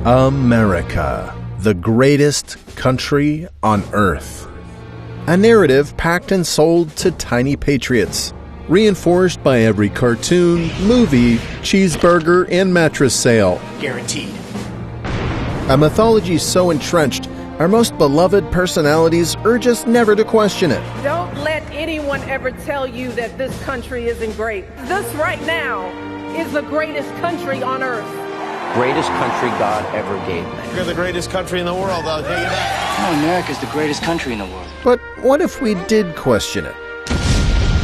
America, the greatest country on earth. A narrative packed and sold to tiny patriots, reinforced by every cartoon, movie, cheeseburger, and mattress sale. Guaranteed. A mythology so entrenched, our most beloved personalities urge us never to question it. Don't let anyone ever tell you that this country isn't great. This right now is the greatest country on earth. Greatest country God ever gave me. You're the greatest country in the world, I'll tell you that. Oh, America's the greatest country in the world. But what if we did question it?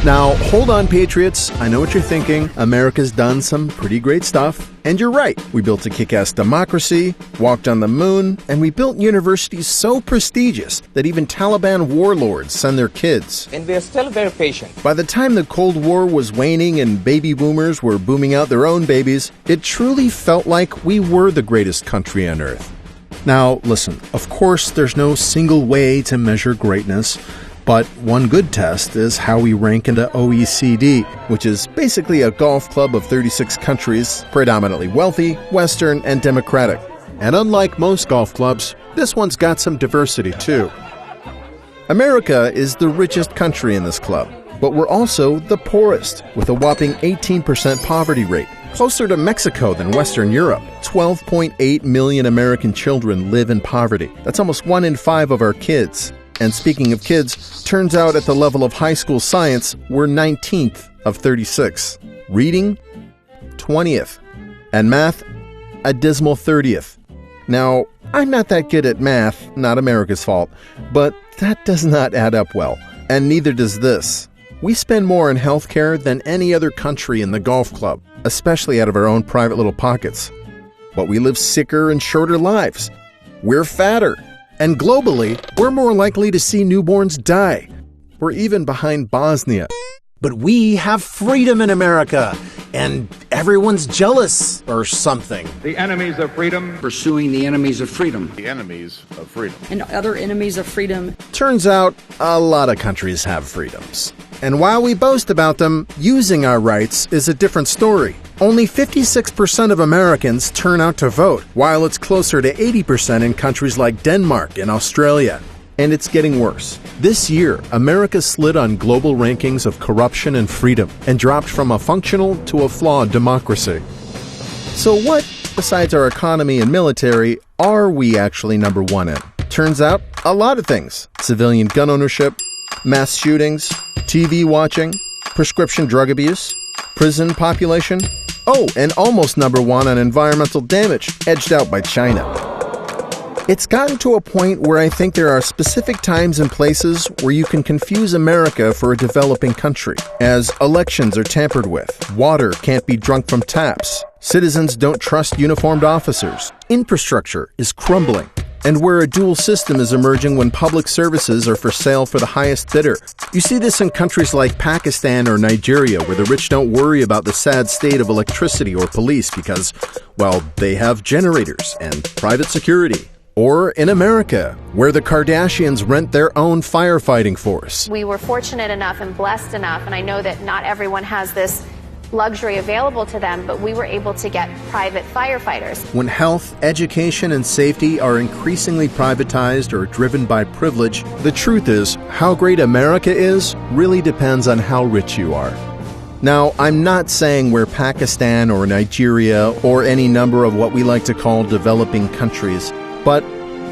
Now, hold on, patriots. I know what you're thinking. America's done some pretty great stuff. And you're right. We built a kick-ass democracy, walked on the moon, and we built universities so prestigious that even Taliban warlords send their kids. And we're still very patient. By the time the Cold War was waning and baby boomers were booming out their own babies, it truly felt like we were the greatest country on earth. Now, listen, of course, there's no single way to measure greatness. But one good test is how we rank into OECD, which is basically a golf club of 36 countries, predominantly wealthy, Western, and democratic. And unlike most golf clubs, this one's got some diversity too. America is the richest country in this club, but we're also the poorest, with a whopping 18% poverty rate, closer to Mexico than Western Europe. 12.8 million American children live in poverty. That's almost 1 in 5 of our kids. And speaking of kids, turns out at the level of high school science, we're 19th of 36. Reading, 20th. And math, a dismal 30th. Now, I'm not that good at math, not America's fault, but that does not add up well. And neither does this. We spend more on healthcare than any other country in the golf club, especially out of our own private little pockets. But we live sicker and shorter lives. We're fatter. And globally, we're more likely to see newborns die. We're even behind Bosnia. But we have freedom in America, and everyone's jealous or something. The enemies of freedom. Pursuing the enemies of freedom. The enemies of freedom. And other enemies of freedom. Turns out, a lot of countries have freedoms. And while we boast about them, using our rights is a different story. Only 56% of Americans turn out to vote, while it's closer to 80% in countries like Denmark and Australia. And it's getting worse. This year, America slid on global rankings of corruption and freedom and dropped from a functional to a flawed democracy. So what, besides our economy and military, are we actually number one in? Turns out, a lot of things. Civilian gun ownership, mass shootings, TV watching, prescription drug abuse, prison population. Oh, and almost number one on environmental damage, edged out by China. It's gotten to a point where I think there are specific times and places where you can confuse America for a developing country, as elections are tampered with, water can't be drunk from taps, citizens don't trust uniformed officers, infrastructure is crumbling, and where a dual system is emerging when public services are for sale for the highest bidder. You see this in countries like Pakistan or Nigeria, where the rich don't worry about the sad state of electricity or police because, well, they have generators and private security. Or in America, where the Kardashians rent their own firefighting force. We were fortunate enough and blessed enough, and I know that not everyone has this luxury available to them, but we were able to get private firefighters. When health, education, and safety are increasingly privatized or driven by privilege, the truth is, how great America is really depends on how rich you are. Now, I'm not saying we're Pakistan or Nigeria or any number of what we like to call developing countries, but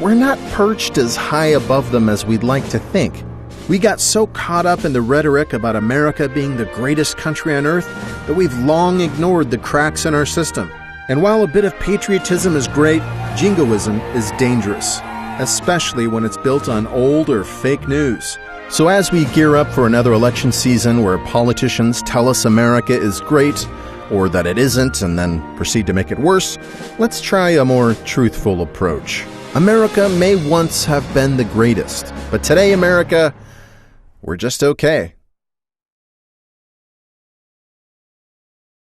we're not perched as high above them as we'd like to think. We got so caught up in the rhetoric about America being the greatest country on earth that we've long ignored the cracks in our system. And while a bit of patriotism is great, jingoism is dangerous, especially when it's built on old or fake news. So as we gear up for another election season where politicians tell us America is great, or that it isn't, and then proceed to make it worse, let's try a more truthful approach. America may once have been the greatest, but today, America, we're just okay.